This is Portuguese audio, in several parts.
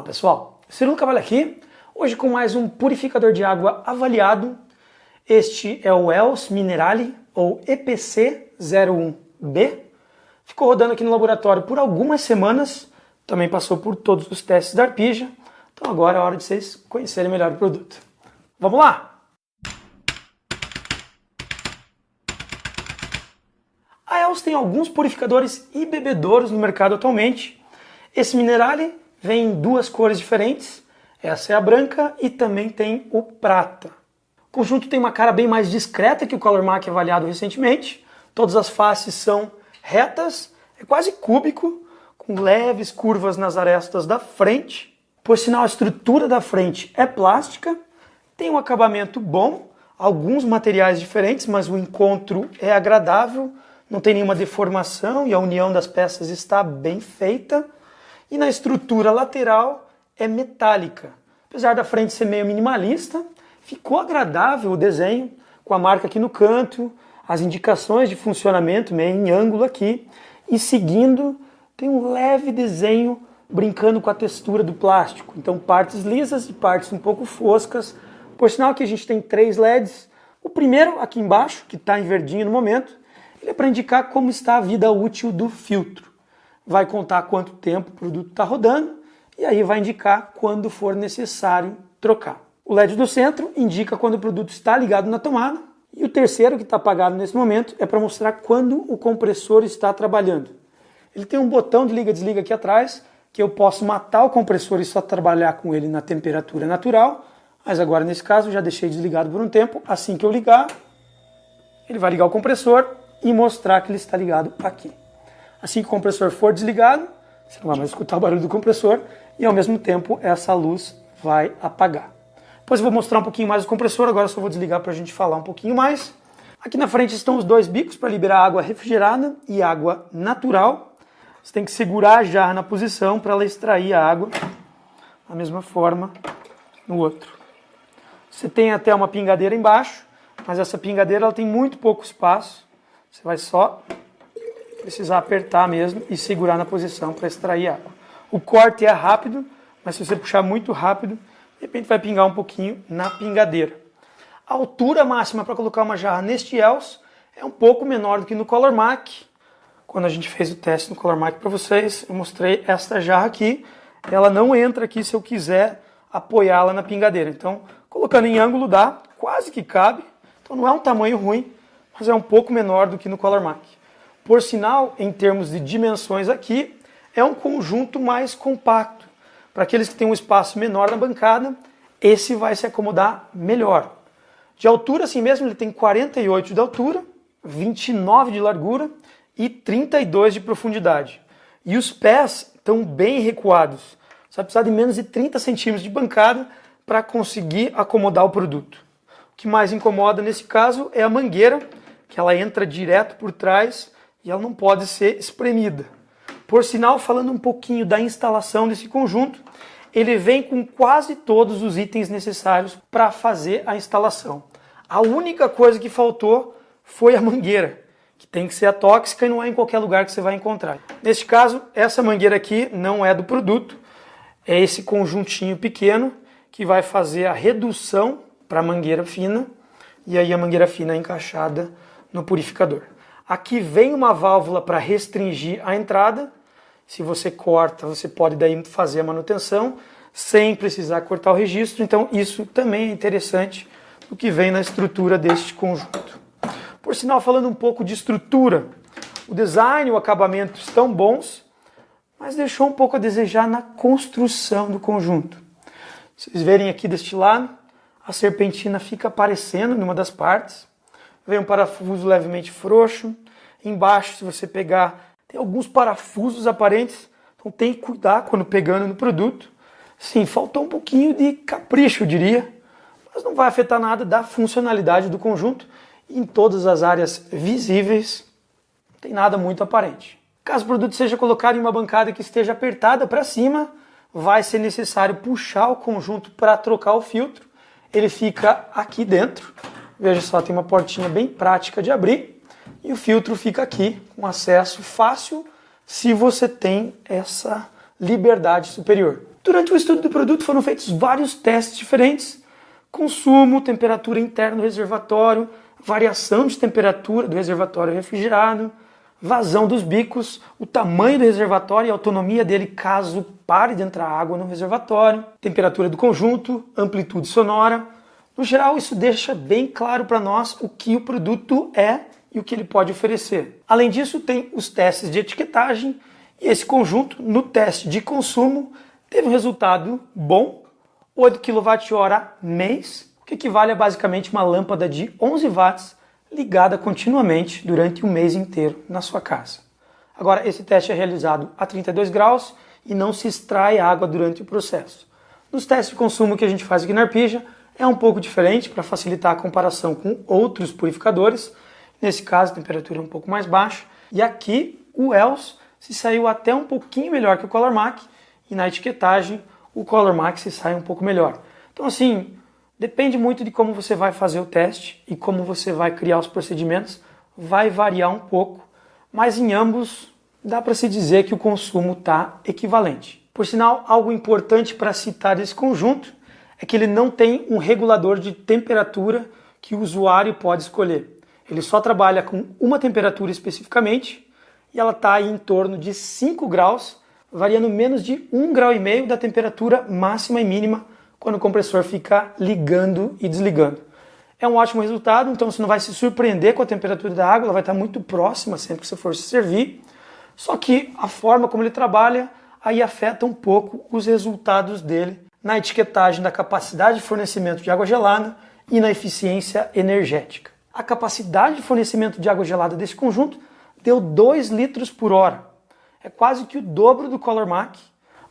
Fala pessoal, Cirilo Cavalli aqui, hoje com mais um purificador de água avaliado. Este é o ELS Minerale, ou EPC01B. Ficou rodando aqui no laboratório por algumas semanas, também passou por todos os testes da Arpija, então agora é hora de vocês conhecerem melhor o produto. Vamos lá! A ELS tem alguns purificadores e bebedouros no mercado atualmente. Esse Minerale vem em duas cores diferentes, essa é a branca e também tem o prata. O conjunto tem uma cara bem mais discreta que o ColorMac avaliado recentemente, todas as faces são retas, é quase cúbico, com leves curvas nas arestas da frente. Por sinal, a estrutura da frente é plástica, tem um acabamento bom, alguns materiais diferentes, mas o encontro é agradável, não tem nenhuma deformação e a união das peças está bem feita. E na estrutura lateral é metálica. Apesar da frente ser meio minimalista, ficou agradável o desenho, com a marca aqui no canto, as indicações de funcionamento meio em ângulo aqui, e seguindo tem um leve desenho brincando com a textura do plástico. Então partes lisas e partes um pouco foscas. Por sinal que a gente tem 3 LEDs. O primeiro aqui embaixo, que está em verdinho no momento, ele é para indicar como está a vida útil do filtro. Vai contar quanto tempo o produto está rodando e aí vai indicar quando for necessário trocar. O LED do centro indica quando o produto está ligado na tomada e o terceiro, que está apagado nesse momento, é para mostrar quando o compressor está trabalhando. Ele tem um botão de liga e desliga aqui atrás que eu posso matar o compressor e só trabalhar com ele na temperatura natural, mas agora nesse caso eu já deixei desligado por um tempo. Assim que eu ligar, ele vai ligar o compressor e mostrar que ele está ligado aqui. Assim que o compressor for desligado, você não vai mais escutar o barulho do compressor e ao mesmo tempo essa luz vai apagar. Depois eu vou mostrar um pouquinho mais o compressor, agora eu só vou desligar para a gente falar um pouquinho mais. Aqui na frente estão os 2 bicos para liberar água refrigerada e água natural. Você tem que segurar a jarra na posição para ela extrair a água da mesma forma no outro. Você tem até uma pingadeira embaixo, mas essa pingadeira ela tem muito pouco espaço. Você vai só precisar apertar mesmo e segurar na posição para extrair água. O corte é rápido, mas se você puxar muito rápido, de repente vai pingar um pouquinho na pingadeira. A altura máxima para colocar uma jarra neste ELS é um pouco menor do que no ColorMac. Quando a gente fez o teste no ColorMac para vocês, eu mostrei esta jarra aqui. Ela não entra aqui se eu quiser apoiá-la na pingadeira. Então, colocando em ângulo dá, quase que cabe. Então não é um tamanho ruim, mas é um pouco menor do que no ColorMac. Por sinal, em termos de dimensões aqui, é um conjunto mais compacto. Para aqueles que têm um espaço menor na bancada, esse vai se acomodar melhor. De altura, assim mesmo, ele tem 48 de altura, 29 de largura e 32 de profundidade. E os pés estão bem recuados. Você vai precisar de menos de 30 centímetros de bancada para conseguir acomodar o produto. O que mais incomoda nesse caso é a mangueira, que ela entra direto por trás e ela não pode ser espremida. Por sinal, falando um pouquinho da instalação desse conjunto, ele vem com quase todos os itens necessários para fazer a instalação. A única coisa que faltou foi a mangueira, que tem que ser atóxica e não é em qualquer lugar que você vai encontrar. Neste caso, essa mangueira aqui não é do produto, é esse conjuntinho pequeno que vai fazer a redução para a mangueira fina e aí a mangueira fina é encaixada no purificador. Aqui vem uma válvula para restringir a entrada. Se você corta, você pode daí fazer a manutenção sem precisar cortar o registro. Então isso também é interessante o que vem na estrutura deste conjunto. Por sinal, falando um pouco de estrutura, o design e o acabamento estão bons, mas deixou um pouco a desejar na construção do conjunto. Vocês verem aqui deste lado, a serpentina fica aparecendo numa das partes. Vem um parafuso levemente frouxo. Embaixo, se você pegar, tem alguns parafusos aparentes. Então tem que cuidar quando pegando no produto. Sim, faltou um pouquinho de capricho, eu diria. Mas não vai afetar nada da funcionalidade do conjunto. E em todas as áreas visíveis, não tem nada muito aparente. Caso o produto seja colocado em uma bancada que esteja apertada para cima, vai ser necessário puxar o conjunto para trocar o filtro. Ele fica aqui dentro. Veja só, tem uma portinha bem prática de abrir e o filtro fica aqui com acesso fácil se você tem essa liberdade superior. Durante o estudo do produto foram feitos vários testes diferentes: consumo, temperatura interna do reservatório, variação de temperatura do reservatório refrigerado, vazão dos bicos, o tamanho do reservatório e a autonomia dele caso pare de entrar água no reservatório, temperatura do conjunto, amplitude sonora. No geral, isso deixa bem claro para nós o que o produto é e o que ele pode oferecer. Além disso, tem os testes de etiquetagem e esse conjunto, no teste de consumo, teve um resultado bom, 8 kWh mês, o que equivale a basicamente uma lâmpada de 11 watts ligada continuamente durante o mês inteiro na sua casa. Agora, esse teste é realizado a 32 graus e não se extrai água durante o processo. Nos testes de consumo que a gente faz aqui na Arpija, é um pouco diferente para facilitar a comparação com outros purificadores. Nesse caso, a temperatura é um pouco mais baixa. E aqui, o ELS se saiu até um pouquinho melhor que o Color Mac, e na etiquetagem, o Color Max se sai um pouco melhor. Então, assim, depende muito de como você vai fazer o teste e como você vai criar os procedimentos. Vai variar um pouco, mas em ambos dá para se dizer que o consumo está equivalente. Por sinal, algo importante para citar desse conjunto é que ele não tem um regulador de temperatura que o usuário pode escolher. Ele só trabalha com uma temperatura especificamente e ela está aí em torno de 5 graus, variando menos de 1,5 grau da temperatura máxima e mínima quando o compressor fica ligando e desligando. É um ótimo resultado, então você não vai se surpreender com a temperatura da água, ela vai estar muito próxima sempre que você for se servir, só que a forma como ele trabalha aí afeta um pouco os resultados dele na etiquetagem da capacidade de fornecimento de água gelada e na eficiência energética. A capacidade de fornecimento de água gelada desse conjunto deu 2 litros por hora. É quase que o dobro do Color Mac,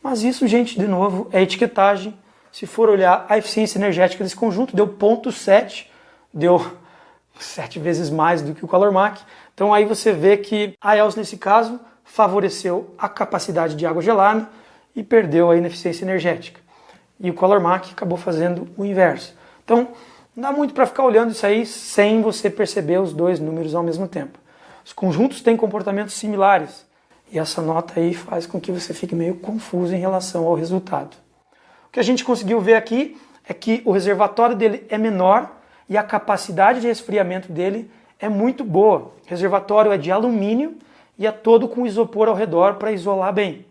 mas isso, gente, de novo, é etiquetagem. Se for olhar a eficiência energética desse conjunto, deu 0,7, deu 7 vezes mais do que o Color Mac. Então aí você vê que a ELS, nesse caso, favoreceu a capacidade de água gelada e perdeu aí na eficiência energética. E o Color Mac acabou fazendo o inverso. Então, não dá muito para ficar olhando isso aí sem você perceber os dois números ao mesmo tempo. Os conjuntos têm comportamentos similares e essa nota aí faz com que você fique meio confuso em relação ao resultado. O que a gente conseguiu ver aqui é que o reservatório dele é menor e a capacidade de resfriamento dele é muito boa. O reservatório é de alumínio e é todo com isopor ao redor para isolar bem.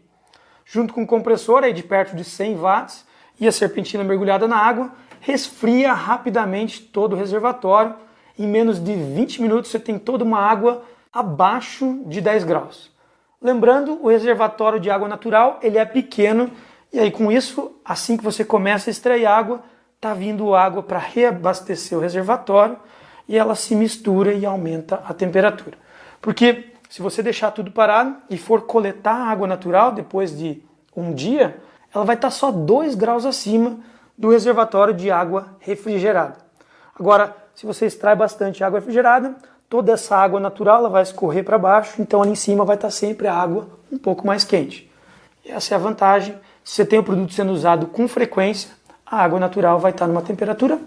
Junto com o compressor aí de perto de 100 watts e a serpentina mergulhada na água, resfria rapidamente todo o reservatório. Em menos de 20 minutos você tem toda uma água abaixo de 10 graus. Lembrando, o reservatório de água natural ele é pequeno e aí com isso, assim que você começa a extrair água, está vindo água para reabastecer o reservatório e ela se mistura e aumenta a temperatura. Porque se você deixar tudo parado e for coletar água natural depois de um dia, ela vai estar só 2 graus acima do reservatório de água refrigerada. Agora, se você extrai bastante água refrigerada, toda essa água natural ela vai escorrer para baixo, então ali em cima vai estar sempre a água um pouco mais quente. E essa é a vantagem. Se você tem o produto sendo usado com frequência, a água natural vai estar numa temperatura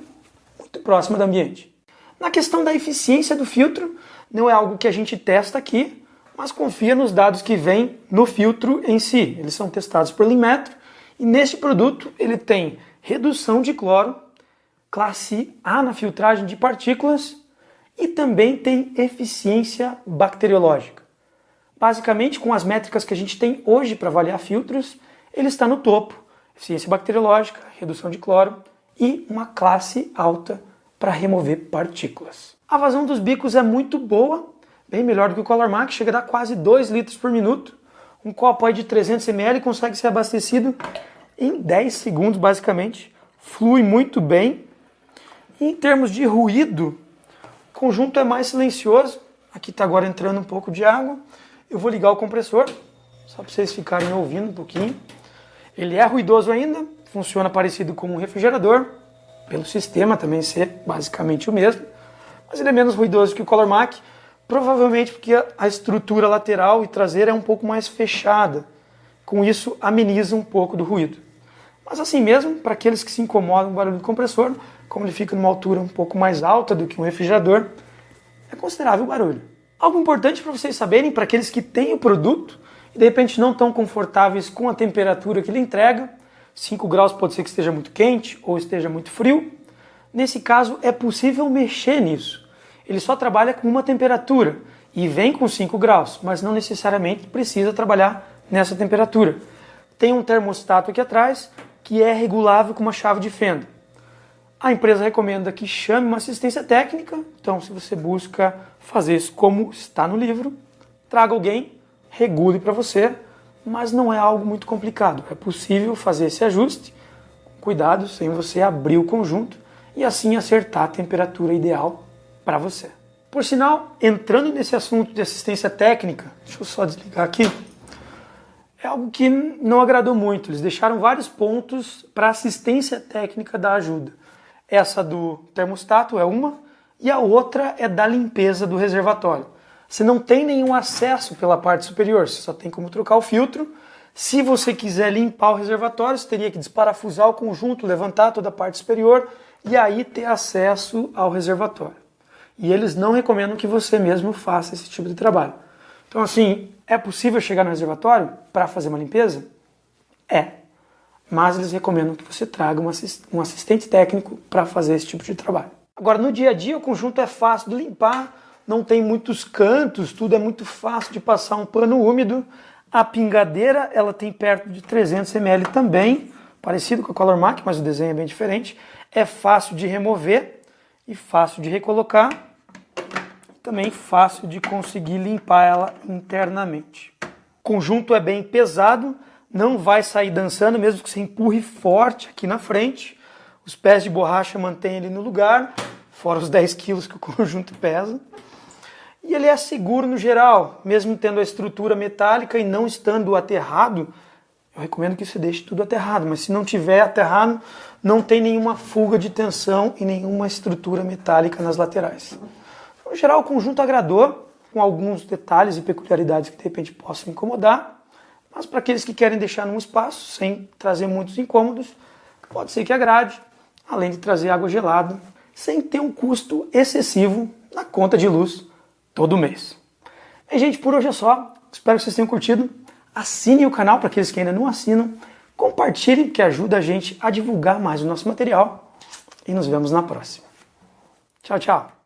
muito próxima do ambiente. Na questão da eficiência do filtro, não é algo que a gente testa aqui, mas confia nos dados que vêm no filtro em si. Eles são testados por Linmetro e neste produto ele tem redução de cloro, classe A na filtragem de partículas e também tem eficiência bacteriológica. Basicamente, com as métricas que a gente tem hoje para avaliar filtros, ele está no topo. Eficiência bacteriológica, redução de cloro e uma classe alta para remover partículas. A vazão dos bicos é muito boa, bem melhor do que o Color Mac, chega a dar quase 2 litros por minuto. Um copo aí de 300 ml consegue ser abastecido em 10 segundos, basicamente. Flui muito bem. E em termos de ruído, o conjunto é mais silencioso. Aqui está agora entrando um pouco de água. Eu vou ligar o compressor, só para vocês ficarem ouvindo um pouquinho. Ele é ruidoso ainda, funciona parecido com um refrigerador, pelo sistema também ser basicamente o mesmo, mas ele é menos ruidoso que o Color Mac, provavelmente porque a estrutura lateral e traseira é um pouco mais fechada. Com isso, ameniza um pouco do ruído. Mas assim mesmo, para aqueles que se incomodam com o barulho do compressor, como ele fica numa altura um pouco mais alta do que um refrigerador, é considerável o barulho. Algo importante para vocês saberem, para aqueles que têm o produto e de repente não estão confortáveis com a temperatura que ele entrega, 5 graus pode ser que esteja muito quente ou esteja muito frio. Nesse caso, é possível mexer nisso. Ele só trabalha com uma temperatura e vem com 5 graus, mas não necessariamente precisa trabalhar nessa temperatura. Tem um termostato aqui atrás que é regulável com uma chave de fenda. A empresa recomenda que chame uma assistência técnica, então se você busca fazer isso como está no livro, traga alguém, regule para você, mas não é algo muito complicado. É possível fazer esse ajuste, com cuidado, sem você abrir o conjunto e assim acertar a temperatura ideal para você. Por sinal, entrando nesse assunto de assistência técnica, deixa eu só desligar aqui, é algo que não agradou muito. Eles deixaram vários pontos para assistência técnica da ajuda. Essa do termostato é uma, e a outra é da limpeza do reservatório. Você não tem nenhum acesso pela parte superior, você só tem como trocar o filtro. Se você quiser limpar o reservatório, você teria que desparafusar o conjunto, levantar toda a parte superior e aí ter acesso ao reservatório. E eles não recomendam que você mesmo faça esse tipo de trabalho. Então assim, é possível chegar no reservatório para fazer uma limpeza? É. Mas eles recomendam que você traga um assistente técnico para fazer esse tipo de trabalho. Agora, no dia a dia, o conjunto é fácil de limpar, não tem muitos cantos, tudo é muito fácil de passar um pano úmido. A pingadeira, ela tem perto de 300 ml também, parecido com a Color Mac, mas o desenho é bem diferente. É fácil de remover e fácil de recolocar. Também fácil de conseguir limpar ela internamente. O conjunto é bem pesado, não vai sair dançando, mesmo que você empurre forte aqui na frente. Os pés de borracha mantêm ele no lugar, fora os 10 quilos que o conjunto pesa. E ele é seguro no geral, mesmo tendo a estrutura metálica e não estando aterrado. Eu recomendo que você deixe tudo aterrado, mas se não tiver aterrado, não tem nenhuma fuga de tensão e nenhuma estrutura metálica nas laterais. No geral, o conjunto agradou, com alguns detalhes e peculiaridades que de repente possam incomodar, mas para aqueles que querem deixar num espaço sem trazer muitos incômodos, pode ser que agrade, além de trazer água gelada, sem ter um custo excessivo na conta de luz todo mês. E, gente, por hoje é só. Espero que vocês tenham curtido. Assinem o canal para aqueles que ainda não assinam. Compartilhem, que ajuda a gente a divulgar mais o nosso material. E nos vemos na próxima. Tchau, tchau.